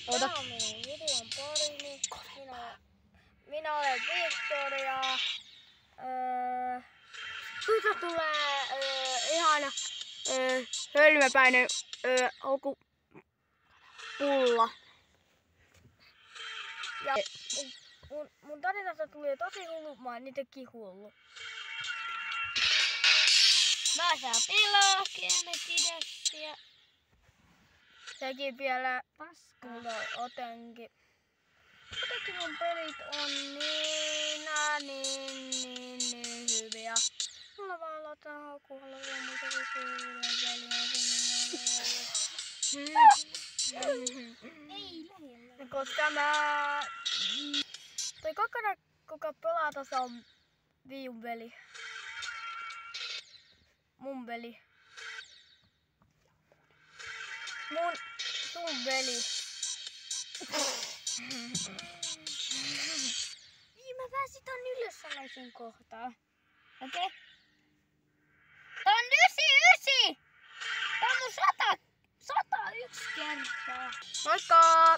Tää on minun videon parini. Minä olen Victoria. Tuosta tulee ihana hölmöpäinen pulla. Ja mun tarinasta tuli tosi hullu, mä oon niitäkin hullu. Mä saan pilokemetideksiä. Sekin vielä paskaa otenkin. Jotenkin mun pelit on niin hyviä. Mulla vaan aloittaa hakuhalla ja muuta kuin ei lähellä. Koska toi kokona, kuka pelaa tossa on Viun veli. Mun veli. Sun veli. Mä pääsin ton ylös sellaisen kohtaan. Okei? Okay. Tää on 99! Tää on mun 101 kertaa. Moikka!